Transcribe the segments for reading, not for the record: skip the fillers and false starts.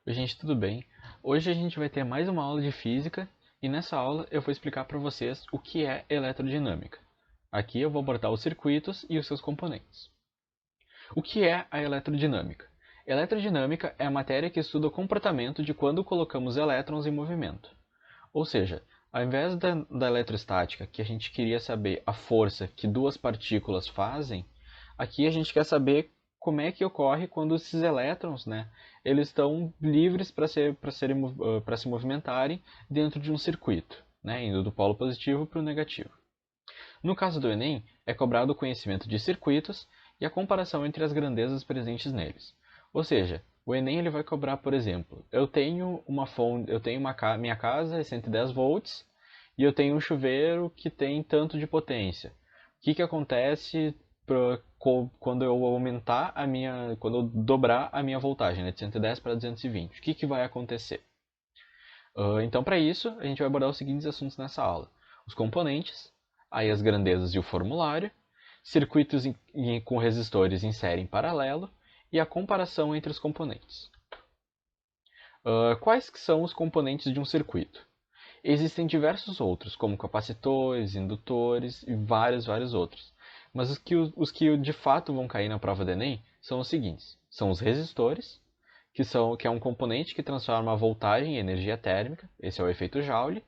Oi, gente, tudo bem? Hoje a gente vai ter mais uma aula de física e nessa aula eu vou explicar para vocês o que é eletrodinâmica. Aqui eu vou abordar os circuitos e os seus componentes. O que é a eletrodinâmica? Eletrodinâmica é a matéria que estuda o comportamento de quando colocamos elétrons em movimento. Ou seja, ao invés da eletrostática, que a gente queria saber a força que duas partículas fazem, aqui a gente quer saber como é que ocorre quando esses elétrons, eles estão livres para se movimentarem dentro de um circuito, indo do polo positivo para o negativo. No caso do Enem, é cobrado o conhecimento de circuitos e a comparação entre as grandezas presentes neles. Ou seja, o Enem ele vai cobrar, por exemplo, eu tenho uma fonte, minha casa é 110 volts e eu tenho um chuveiro que tem tanto de potência. O que acontece quando eu aumentar quando eu dobrar a minha voltagem, de 110 para 220? O que vai acontecer? Então, para isso, a gente vai abordar os seguintes assuntos nessa aula: os componentes, aí as grandezas e o formulário, circuitos com resistores em série em paralelo e a comparação entre os componentes. Quais que são os componentes de um circuito? Existem diversos outros, como capacitores, indutores e vários outros. Mas os que de fato vão cair na prova do Enem são os seguintes: são os resistores, que é um componente que transforma a voltagem em energia térmica, esse é o efeito Joule,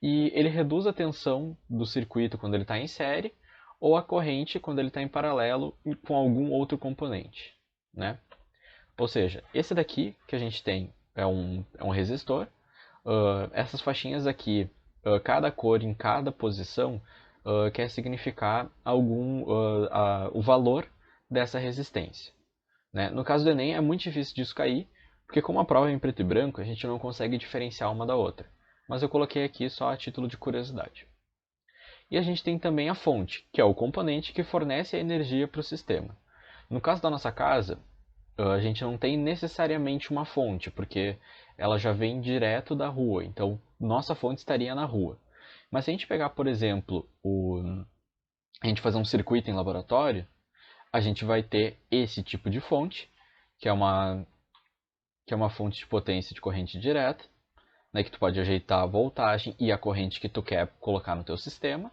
e ele reduz a tensão do circuito quando ele está em série, ou a corrente quando ele está em paralelo com algum outro componente. Né? Ou seja, esse daqui que a gente tem é um resistor. Essas faixinhas aqui, cada cor em cada posição, quer significar o valor dessa resistência. Né? No caso do Enem é muito difícil disso cair, porque como a prova é em preto e branco, a gente não consegue diferenciar uma da outra. Mas eu coloquei aqui só a título de curiosidade. E a gente tem também a fonte, que é o componente que fornece a energia para o sistema. No caso da nossa casa, a gente não tem necessariamente uma fonte, porque ela já vem direto da rua, então nossa fonte estaria na rua. Mas se a gente pegar, por exemplo, a gente fazer um circuito em laboratório, a gente vai ter esse tipo de fonte, que é uma fonte de potência de corrente direta, que tu pode ajeitar a voltagem e a corrente que tu quer colocar no teu sistema.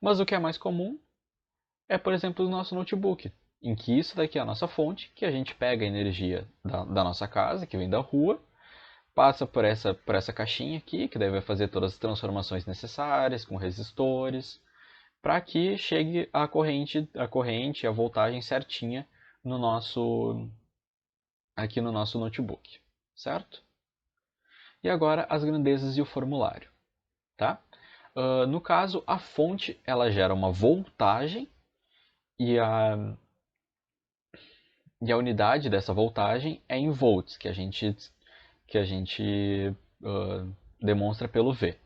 Mas o que é mais comum é, por exemplo, o nosso notebook, em que isso daqui é a nossa fonte, que a gente pega a energia da nossa casa, que vem da rua, passa por essa caixinha aqui, que daí vai fazer todas as transformações necessárias, com resistores, para que chegue a corrente, a voltagem certinha aqui no nosso notebook, certo? E agora as grandezas e o formulário, tá? No caso, a fonte ela gera uma voltagem e a unidade dessa voltagem é em volts, que a gente demonstra pelo V.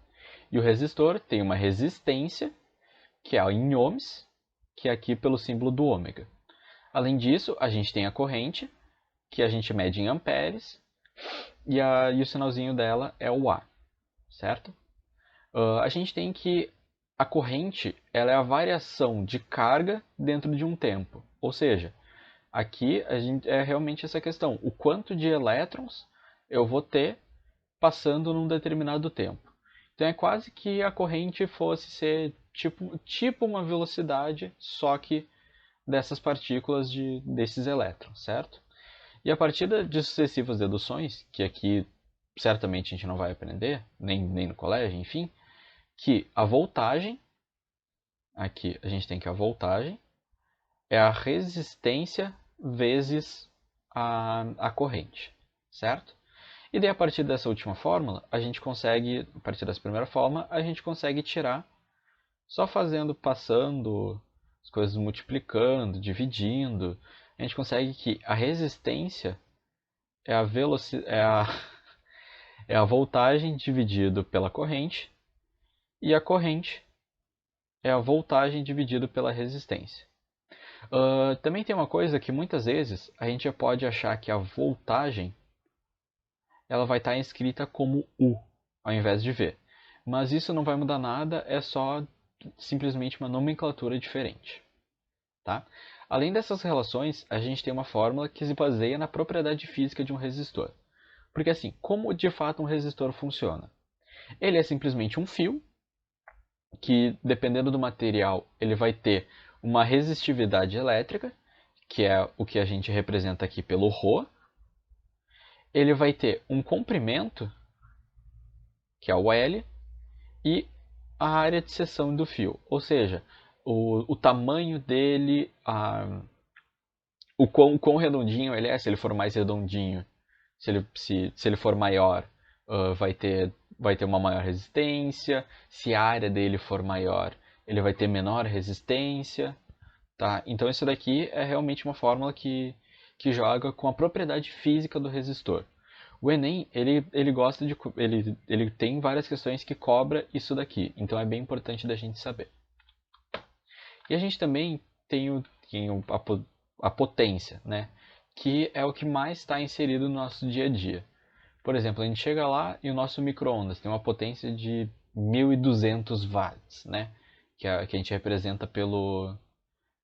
E o resistor tem uma resistência, que é em ohms, que é aqui pelo símbolo do ômega. Além disso, a gente tem a corrente, que a gente mede em amperes, e o sinalzinho dela é o A, certo? A gente tem que a corrente ela é a variação de carga dentro de um tempo. Ou seja, aqui a gente é realmente essa questão: o quanto de elétrons eu vou ter passando num determinado tempo. Então é quase que a corrente fosse ser tipo uma velocidade, só que dessas partículas desses elétrons, certo? E a partir de sucessivas deduções, que aqui certamente a gente não vai aprender, nem no colégio, enfim, que a voltagem, aqui a gente tem que a voltagem é a resistência vezes a corrente, certo? E daí a partir dessa última fórmula, a partir dessa primeira fórmula, a gente consegue tirar só passando as coisas multiplicando, dividindo, a gente consegue que a resistência é a velocidade, é a voltagem dividido pela corrente e a corrente é a voltagem dividido pela resistência. Também tem uma coisa que muitas vezes a gente pode achar que a voltagem ela vai estar escrita como U ao invés de V. Mas isso não vai mudar nada, é só simplesmente uma nomenclatura diferente. Tá? Além dessas relações, a gente tem uma fórmula que se baseia na propriedade física de um resistor. Porque assim, como de fato um resistor funciona? Ele é simplesmente um fio que, dependendo do material, ele vai ter uma resistividade elétrica, que é o que a gente representa aqui pelo ρ. Ele vai ter um comprimento, que é o L, e a área de seção do fio, ou seja, o tamanho dele, o quão redondinho ele é. Se ele for mais redondinho, se ele for maior, vai ter uma maior resistência. Se a área dele for maior, ele vai ter menor resistência. Tá? Então isso daqui é realmente uma fórmula que joga com a propriedade física do resistor. O Enem, ele gosta de. Ele tem várias questões que cobra isso daqui. Então é bem importante da gente saber. E a gente também tem a potência, né? Que é o que mais está inserido no nosso dia a dia. Por exemplo, a gente chega lá e o nosso micro-ondas tem uma potência de 1.200 watts, né? Que a gente representa pelo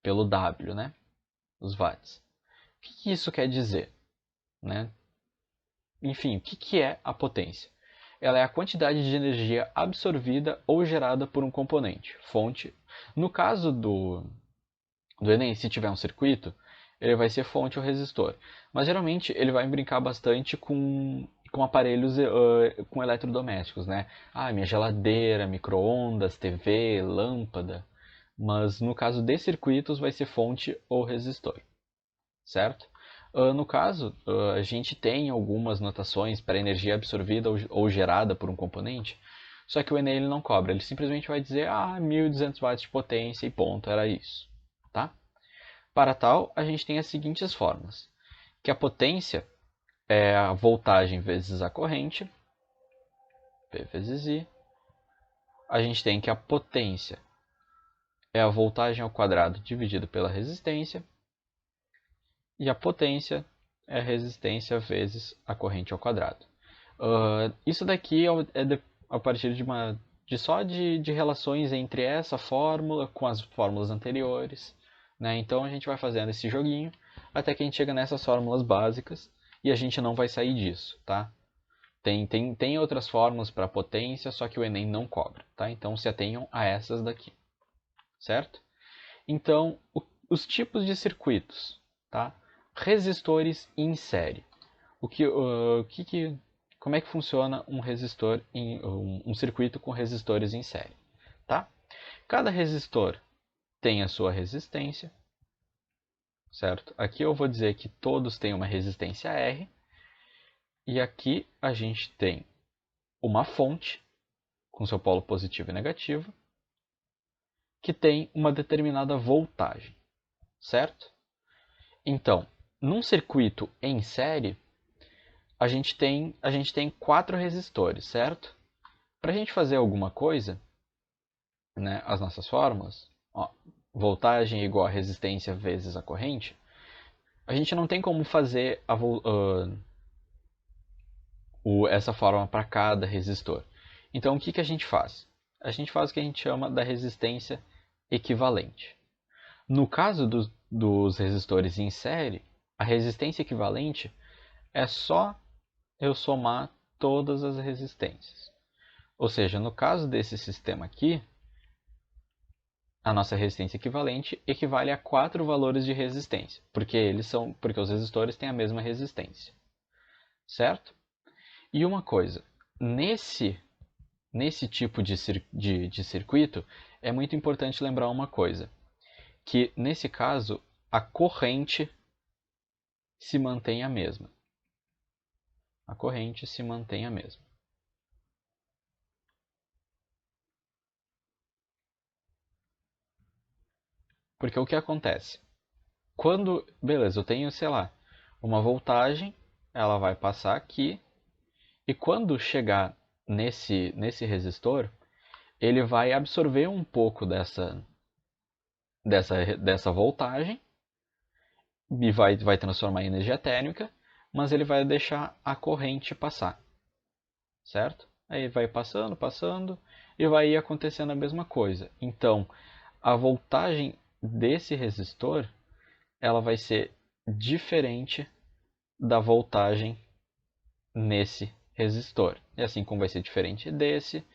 W, né? Os watts. O que isso quer dizer, né? Enfim, o que é a potência? Ela é a quantidade de energia absorvida ou gerada por um componente, fonte. No caso do Enem, se tiver um circuito, ele vai ser fonte ou resistor. Mas geralmente ele vai brincar bastante com aparelhos com eletrodomésticos, né? Ah, minha geladeira, micro-ondas, TV, lâmpada. Mas no caso de circuitos vai ser fonte ou resistor, certo? No caso, a gente tem algumas notações para energia absorvida ou gerada por um componente, só que o Enem ele não cobra, ele simplesmente vai dizer 1.200 watts de potência e ponto, era isso. Tá? Para tal, a gente tem as seguintes fórmulas, que a potência é a voltagem vezes a corrente, P vezes I. A gente tem que a potência é a voltagem ao quadrado dividido pela resistência, e a potência é a resistência vezes a corrente ao quadrado. Isso daqui é a partir de relações entre essa fórmula com as fórmulas anteriores. Né? Então a gente vai fazendo esse joguinho até que a gente chega nessas fórmulas básicas e a gente não vai sair disso. Tá? Tem outras fórmulas para potência, só que o Enem não cobra. Tá? Então se atenham a essas daqui. Certo? Então, os tipos de circuitos. Tá? Resistores em série. Como é que funciona um circuito com resistores em série? Tá? Cada resistor tem a sua resistência, certo? Aqui eu vou dizer que todos têm uma resistência R, e aqui a gente tem uma fonte com seu polo positivo e negativo, que tem uma determinada voltagem, certo? Então, num circuito em série, a gente tem 4 resistores, certo? Para a gente fazer alguma coisa, né, as nossas fórmulas, ó, voltagem igual a resistência vezes a corrente, a gente não tem como fazer essa fórmula para cada resistor. Então, o que a gente faz? A gente faz o que a gente chama da resistência equivalente. No caso dos resistores em série, a resistência equivalente é só eu somar todas as resistências. Ou seja, no caso desse sistema aqui, a nossa resistência equivalente equivale a 4 valores de resistência, porque os resistores têm a mesma resistência. Certo? E uma coisa, nesse tipo de circuito, é muito importante lembrar uma coisa, que nesse caso a corrente se mantém a mesma. A corrente se mantém a mesma. Porque o que acontece? Beleza, eu tenho, sei lá, uma voltagem, ela vai passar aqui, e quando chegar nesse resistor, ele vai absorver um pouco dessa voltagem e vai transformar em energia térmica, mas ele vai deixar a corrente passar, certo? Aí vai passando, passando, e vai ir acontecendo a mesma coisa. Então, a voltagem desse resistor, ela vai ser diferente da voltagem nesse resistor. E assim como vai ser diferente desse,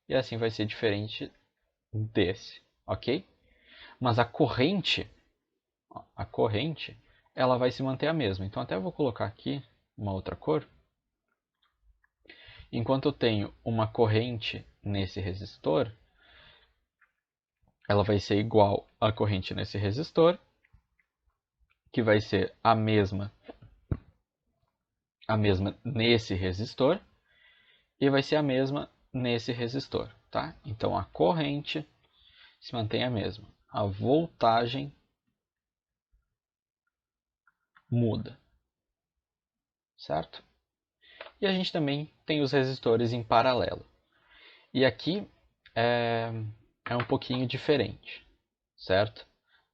e assim vai ser diferente desse, ok? Mas a corrente, ela vai se manter a mesma. Então até vou colocar aqui uma outra cor. Enquanto eu tenho uma corrente nesse resistor, ela vai ser igual à corrente nesse resistor, que vai ser a mesma nesse resistor, e vai ser a mesma nesse resistor, tá? Então a corrente se mantém a mesma. A voltagem muda, certo? E a gente também tem os resistores em paralelo. E aqui é um pouquinho diferente, certo?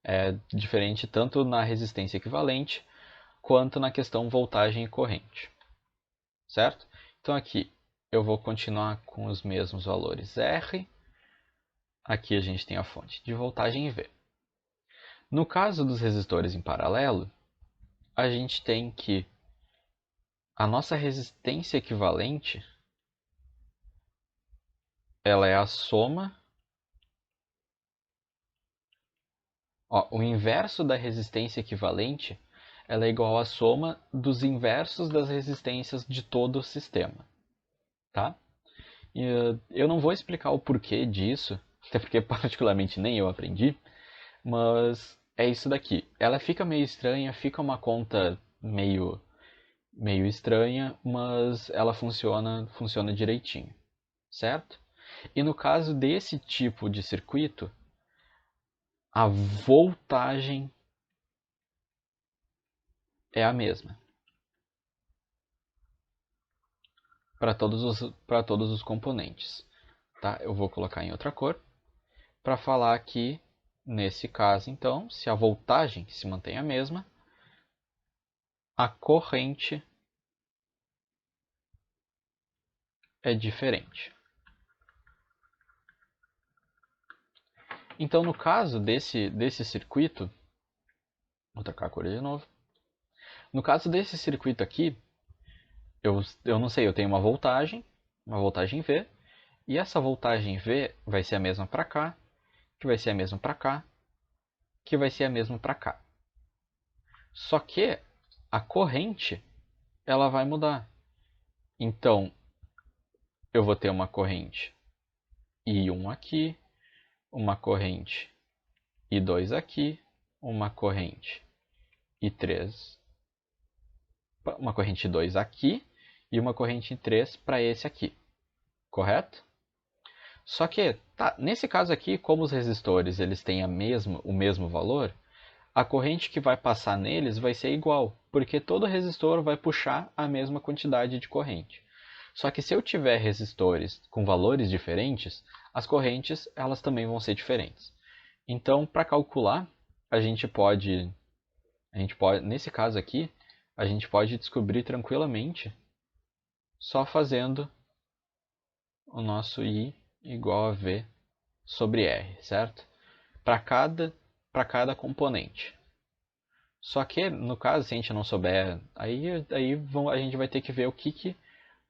É diferente tanto na resistência equivalente quanto na questão voltagem e corrente, certo? Então aqui eu vou continuar com os mesmos valores R. Aqui a gente tem a fonte de voltagem V. No caso dos resistores em paralelo, a gente tem que a nossa resistência equivalente ela é a soma. O inverso da resistência equivalente ela é igual à soma dos inversos das resistências de todo o sistema. Tá? E, eu não vou explicar o porquê disso, até porque particularmente nem eu aprendi, mas é isso daqui. Ela fica meio estranha, fica uma conta meio estranha, mas ela funciona direitinho, certo? E no caso desse tipo de circuito, a voltagem é a mesma para todos os componentes. Tá? Eu vou colocar em outra cor para falar que, nesse caso, então, se a voltagem se mantém a mesma, a corrente é diferente. Então, no caso desse circuito, vou trocar a cor de novo. No caso desse circuito aqui, eu não sei, eu tenho uma voltagem V, e essa voltagem V vai ser a mesma para cá, que vai ser a mesma para cá, que vai ser a mesma para cá. Só que a corrente ela vai mudar. Então, eu vou ter uma corrente I1 aqui, uma corrente I2 aqui, uma corrente I3, uma corrente I2 aqui e uma corrente I3 para esse aqui, correto? Só que, nesse caso aqui, como os resistores eles têm o mesmo valor, a corrente que vai passar neles vai ser igual, porque todo resistor vai puxar a mesma quantidade de corrente. Só que se eu tiver resistores com valores diferentes, as correntes elas também vão ser diferentes. Então, para calcular, nesse caso aqui, a gente pode descobrir tranquilamente só fazendo o nosso I igual a V sobre R, certo? Para cada componente. Só que, no caso, se a gente não souber, aí a gente vai ter que ver o que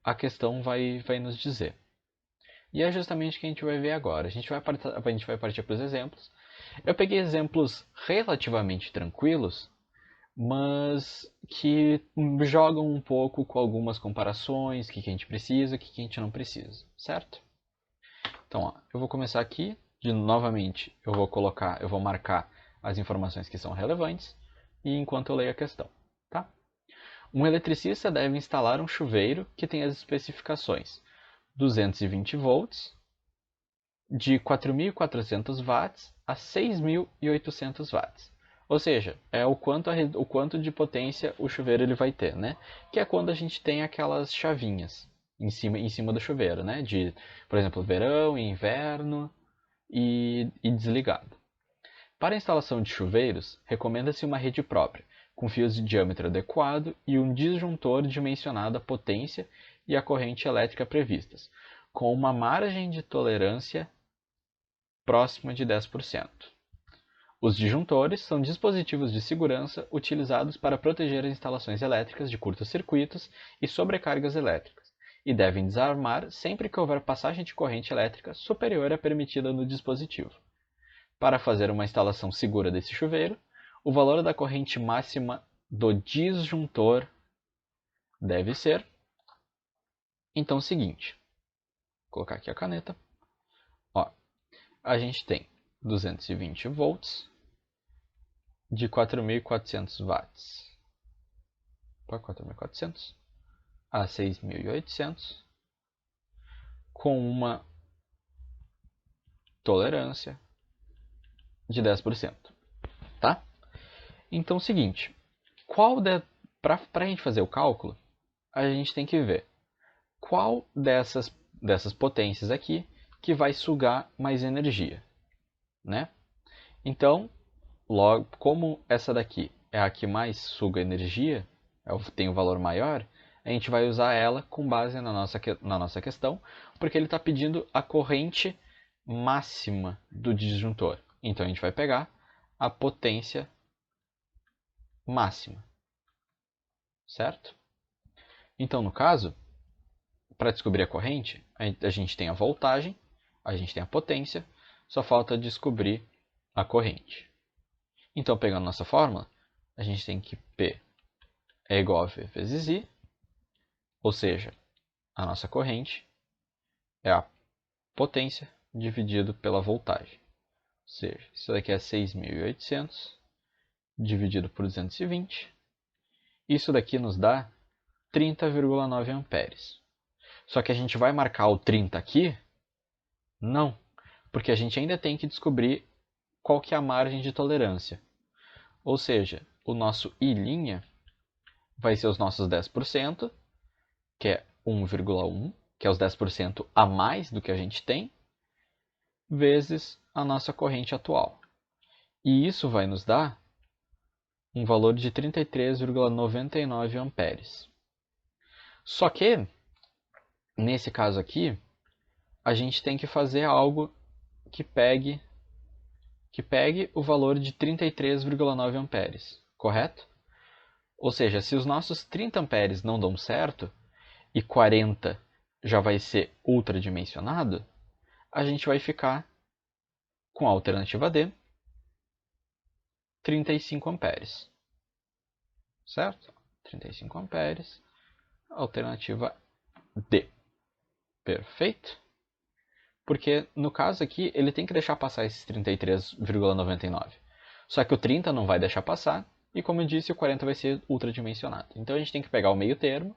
a questão vai nos dizer. E é justamente o que a gente vai ver agora. A gente vai partir para os exemplos. Eu peguei exemplos relativamente tranquilos, mas que jogam um pouco com algumas comparações, o que a gente precisa, o que a gente não precisa, certo? Então, eu vou começar aqui, novamente, eu vou marcar as informações que são relevantes, e enquanto eu leio a questão, tá? Um eletricista deve instalar um chuveiro que tem as especificações 220 volts, de 4.400 watts a 6.800 watts. Ou seja, é o quanto de potência o chuveiro ele vai ter, né? Que é quando a gente tem aquelas chavinhas em cima do chuveiro, né? De, por exemplo, verão, inverno e desligado. Para a instalação de chuveiros, recomenda-se uma rede própria, com fios de diâmetro adequado e um disjuntor dimensionado à potência e à corrente elétrica previstas, com uma margem de tolerância próxima de 10%. Os disjuntores são dispositivos de segurança utilizados para proteger as instalações elétricas de curtos-circuitos e sobrecargas elétricas, e devem desarmar sempre que houver passagem de corrente elétrica superior à permitida no dispositivo. Para fazer uma instalação segura desse chuveiro, o valor da corrente máxima do disjuntor deve ser... Então, o seguinte, vou colocar aqui a caneta. Ó, a gente tem 220 volts de 4.400 watts para 4.400 a 6.800 com uma tolerância de 10%, tá? Então é o seguinte, para a gente fazer o cálculo, a gente tem que ver qual dessas potências aqui que vai sugar mais energia, né? Então, logo, como essa daqui é a que mais suga energia, tem o valor maior, a gente vai usar ela com base na nossa questão, porque ele está pedindo a corrente máxima do disjuntor. Então, a gente vai pegar a potência máxima, certo? Então, no caso, para descobrir a corrente, a gente tem a voltagem, a gente tem a potência, só falta descobrir a corrente. Então, pegando nossa fórmula, a gente tem que P é igual a V vezes I, ou seja, a nossa corrente é a potência dividido pela voltagem. Ou seja, isso daqui é 6.800 dividido por 220. Isso daqui nos dá 30,9 amperes. Só que a gente vai marcar o 30 aqui? Não, porque a gente ainda tem que descobrir qual que é a margem de tolerância. Ou seja, o nosso I' vai ser os nossos 10%, que é 1,1, que é os 10% a mais do que a gente tem, vezes a nossa corrente atual. E isso vai nos dar um valor de 33,99 amperes. Só que, nesse caso aqui, a gente tem que fazer algo que pegue o valor de 33,9 amperes, correto? Ou seja, se os nossos 30 amperes não dão certo e 40 já vai ser ultradimensionado, a gente vai ficar com a alternativa D, 35 amperes. Certo? 35 amperes, alternativa D. Perfeito? Porque no caso aqui, ele tem que deixar passar esses 33,99. Só que o 30 não vai deixar passar, e como eu disse, o 40 vai ser ultradimensionado. Então a gente tem que pegar o meio termo.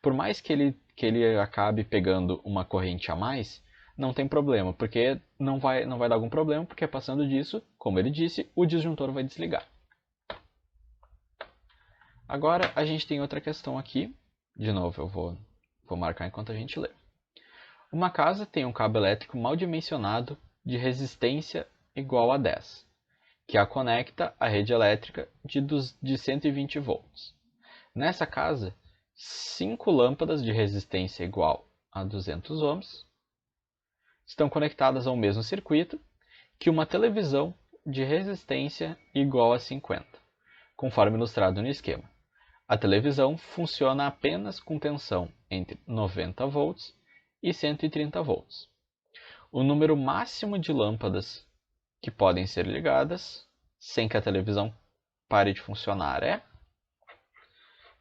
Por mais que ele acabe pegando uma corrente a mais, não tem problema, porque não vai dar algum problema, porque passando disso, como ele disse, o disjuntor vai desligar. Agora a gente tem outra questão aqui. De novo, eu vou marcar enquanto a gente lê. Uma casa tem um cabo elétrico mal dimensionado de resistência igual a 10, que a conecta à rede elétrica de 120 volts. Nessa casa, 5 lâmpadas de resistência igual a 200 ohms estão conectadas ao mesmo circuito que uma televisão de resistência igual a 50, conforme ilustrado no esquema. A televisão funciona apenas com tensão entre 90 volts e 130 volts. O número máximo de lâmpadas que podem ser ligadas sem que a televisão pare de funcionar é...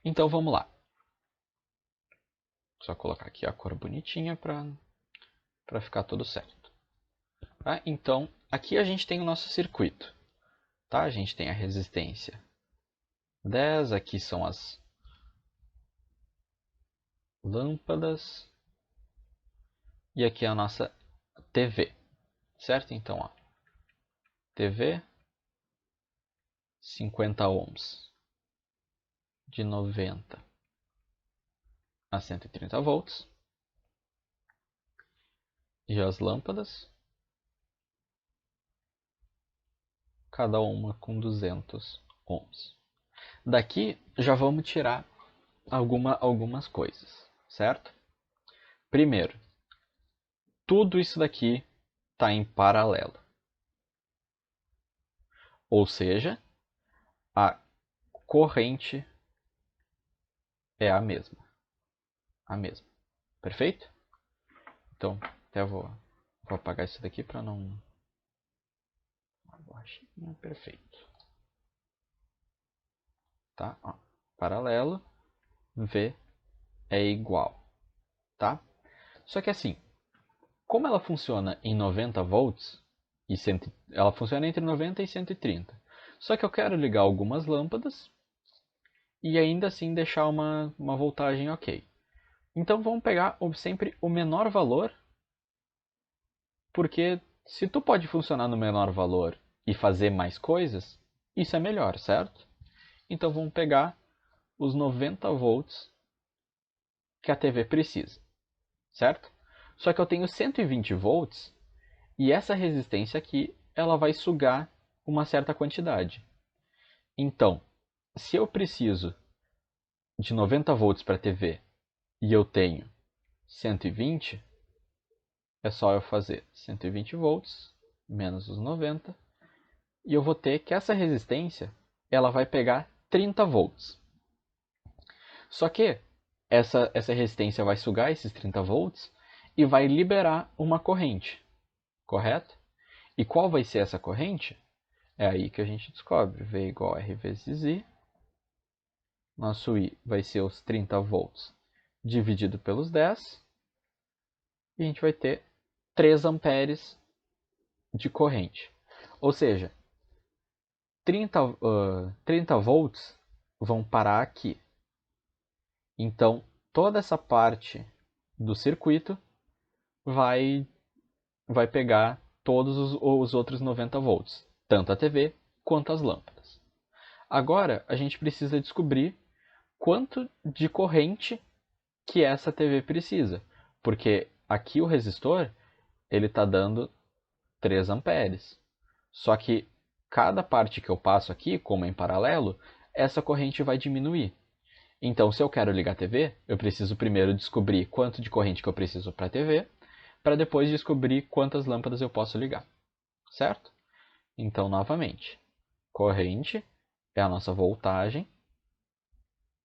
Então vamos lá. Só colocar aqui a cor bonitinha para ficar tudo certo. Tá? Então, aqui a gente tem o nosso circuito. Tá? A gente tem a resistência 10, aqui são as lâmpadas e aqui é a nossa TV, certo? Então, ó, TV 50 ohms de 90 a 130 volts e as lâmpadas, cada uma com 200 ohms. Daqui já vamos tirar algumas coisas, certo? Primeiro, tudo isso daqui está em paralelo. Ou seja, a corrente é a mesma. A mesma. Perfeito? Então, até vou apagar isso daqui para não... Perfeito. Tá? Ó, paralelo, V é igual. Tá? Só que assim, como ela funciona em 90 volts, ela funciona entre 90 e 130. Só que eu quero ligar algumas lâmpadas e ainda assim deixar uma voltagem ok. Então vamos pegar sempre o menor valor, porque se tu pode funcionar no menor valor e fazer mais coisas, isso é melhor, certo? Então vamos pegar os 90 volts que a TV precisa, certo? Só que eu tenho 120 volts e essa resistência aqui ela vai sugar uma certa quantidade. Então, se eu preciso de 90 volts para a TV e eu tenho 120, é só eu fazer 120 volts menos os 90 e eu vou ter que essa resistência ela vai pegar 30 volts. Só que essa resistência vai sugar esses 30 volts e vai liberar uma corrente, correto? E qual vai ser essa corrente? É aí que a gente descobre. V igual a R vezes I. Nosso I vai ser os 30 volts dividido pelos 10. E a gente vai ter 3 amperes de corrente. Ou seja, 30 volts vão parar aqui. Então, toda essa parte do circuito vai pegar todos os outros 90 volts, tanto a TV quanto as lâmpadas. Agora, a gente precisa descobrir quanto de corrente que essa TV precisa, porque aqui o resistor ele está dando 3 amperes. Só que cada parte que eu passo aqui, como é em paralelo, essa corrente vai diminuir. Então, se eu quero ligar a TV, eu preciso primeiro descobrir quanto de corrente que eu preciso para a TV, para depois descobrir quantas lâmpadas eu posso ligar. Certo? Então, novamente, corrente é a nossa voltagem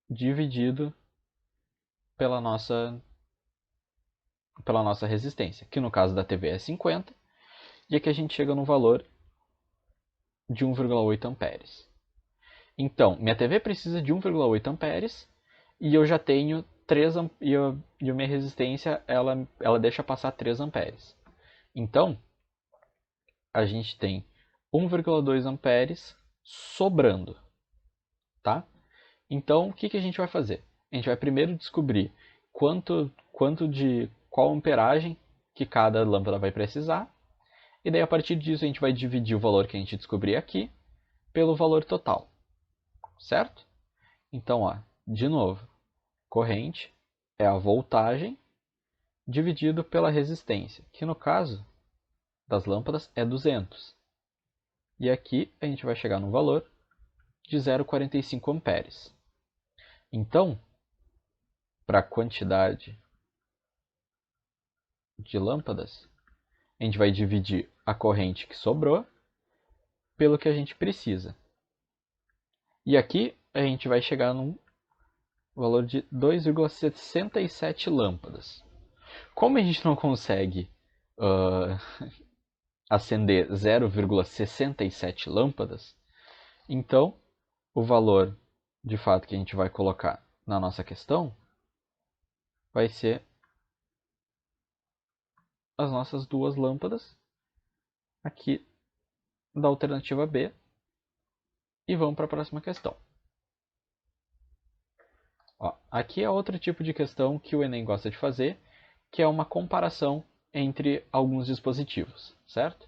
dividido pela nossa resistência, que no caso da TV é 50, e aqui a gente chega no valor de 1,8 amperes. Então, minha TV precisa de 1,8 amperes e eu já tenho 3 e a minha resistência ela deixa passar 3 amperes. Então, a gente tem 1,2 amperes sobrando, tá? Então, o que a gente vai fazer? A gente vai primeiro descobrir qual amperagem que cada lâmpada vai precisar, e daí a partir disso a gente vai dividir o valor que a gente descobrir aqui pelo valor total, certo? Então, ó, de novo, corrente é a voltagem dividido pela resistência, que no caso das lâmpadas é 200. E aqui a gente vai chegar no valor de 0,45 amperes. Então, para a quantidade de lâmpadas, a gente vai dividir a corrente que sobrou pelo que a gente precisa. E aqui a gente vai chegar num valor de 2,67 lâmpadas. Como a gente não consegue acender 0,67 lâmpadas, então o valor de fato que a gente vai colocar na nossa questão vai ser as nossas duas lâmpadas aqui da alternativa B. E vamos para a próxima questão. Ó, aqui é outro tipo de questão que o Enem gosta de fazer, que é uma comparação entre alguns dispositivos, certo?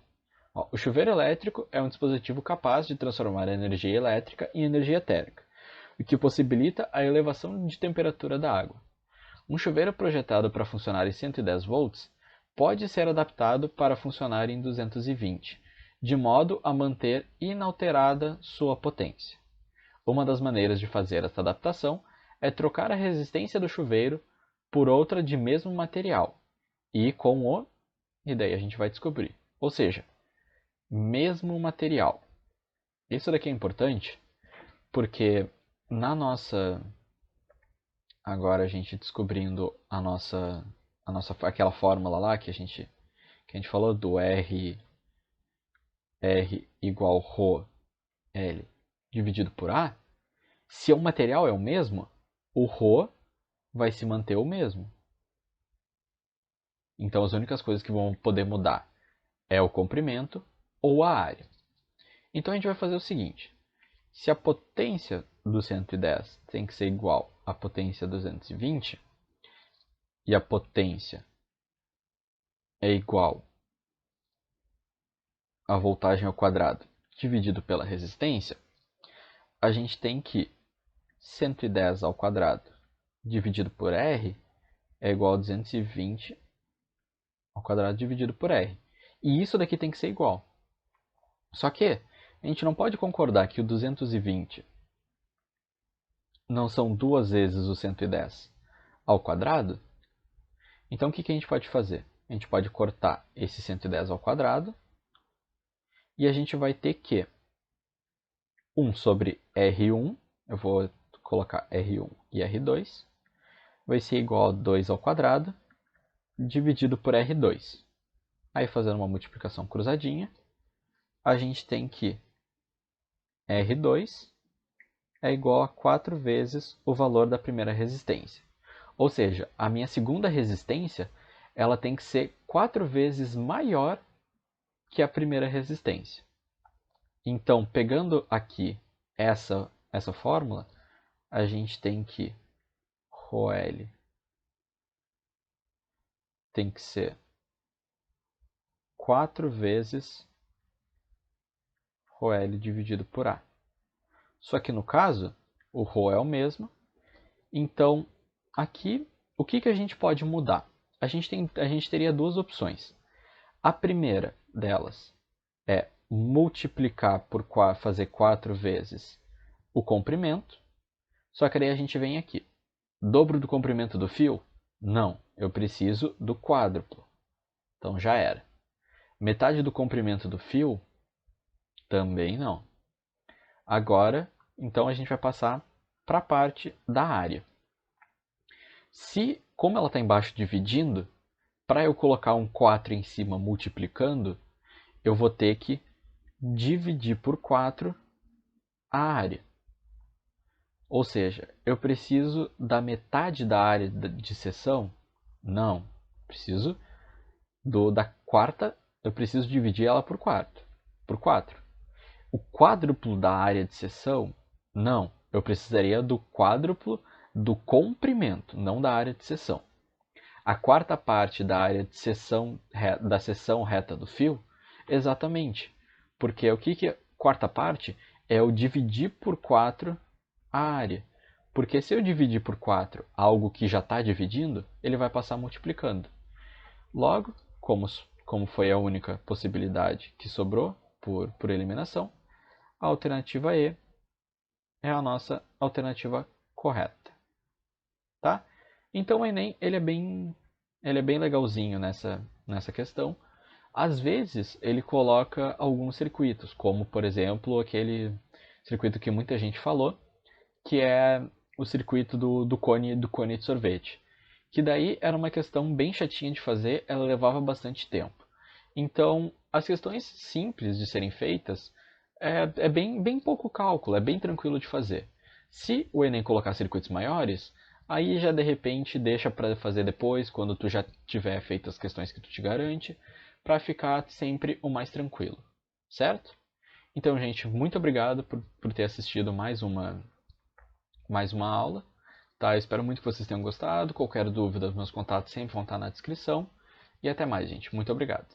Ó, o chuveiro elétrico é um dispositivo capaz de transformar a energia elétrica em energia térmica, o que possibilita a elevação de temperatura da água. Um chuveiro projetado para funcionar em 110 volts pode ser adaptado para funcionar em 220, de modo a manter inalterada sua potência. Uma das maneiras de fazer esta adaptação é trocar a resistência do chuveiro por outra de mesmo material e daí a gente vai descobrir. Ou seja, mesmo material. Isso daqui é importante porque na nossa... Agora a gente descobrindo aquela fórmula lá que a gente falou do R igual ρ L dividido por A, se o material é o mesmo, o ρ vai se manter o mesmo. Então as únicas coisas que vão poder mudar é o comprimento ou a área. Então a gente vai fazer o seguinte: se a potência do 110 tem que ser igual à potência 220 e a potência é igual à voltagem ao quadrado dividido pela resistência, a gente tem que 110 ao quadrado dividido por R é igual a 220 ao quadrado dividido por R. E isso daqui tem que ser igual. Só que a gente não pode concordar que o 220 não são duas vezes o 110 ao quadrado. Então o que a gente pode fazer? A gente pode cortar esse 110 ao quadrado e a gente vai ter que 1 sobre R1, eu vou colocar R1 e R2, vai ser igual a 2 ao quadrado dividido por R2. Aí fazendo uma multiplicação cruzadinha, a gente tem que R2 é igual a 4 vezes o valor da primeira resistência. Ou seja, a minha segunda resistência ela tem que ser 4 vezes maior que a primeira resistência. Então, pegando aqui essa fórmula, a gente tem que ρL tem que ser 4 vezes ρL dividido por A. Só que no caso, o ρ é o mesmo. Então, aqui, o que a gente pode mudar? A gente teria duas opções. A primeira delas é multiplicar por fazer 4 vezes o comprimento. Só que aí a gente vem aqui. Dobro do comprimento do fio? Não, eu preciso do quádruplo. Então já era. Metade do comprimento do fio? Também não. Agora, então a gente vai passar para a parte da área. Como ela está embaixo dividindo, para eu colocar um 4 em cima multiplicando, eu vou ter que dividir por 4 a área. Ou seja, eu preciso da metade da área de seção? Não. Preciso da quarta, eu preciso dividir ela por 4. O quádruplo da área de seção? Não. Eu precisaria do quádruplo do comprimento, não da área de seção. A quarta parte da área de seção, da seção reta do fio? Exatamente. Porque o que é quarta parte? É eu dividir por 4 a área. Porque se eu dividir por 4 algo que já está dividindo, ele vai passar multiplicando. Logo, como foi a única possibilidade que sobrou por eliminação, a alternativa E é a nossa alternativa correta. Tá? Então o Enem ele é bem legalzinho nessa questão. Às vezes ele coloca alguns circuitos, como por exemplo aquele circuito que muita gente falou, que é o circuito do cone de sorvete. Que daí era uma questão bem chatinha de fazer, ela levava bastante tempo. Então, as questões simples de serem feitas é bem pouco cálculo, é bem tranquilo de fazer. Se o Enem colocar circuitos maiores, aí já de repente deixa para fazer depois, quando tu já tiver feito as questões que tu te garante, para ficar sempre o mais tranquilo, certo? Então, gente, muito obrigado por ter assistido mais uma aula. Tá? Eu espero muito que vocês tenham gostado. Qualquer dúvida, meus contatos sempre vão estar na descrição. E até mais, gente. Muito obrigado.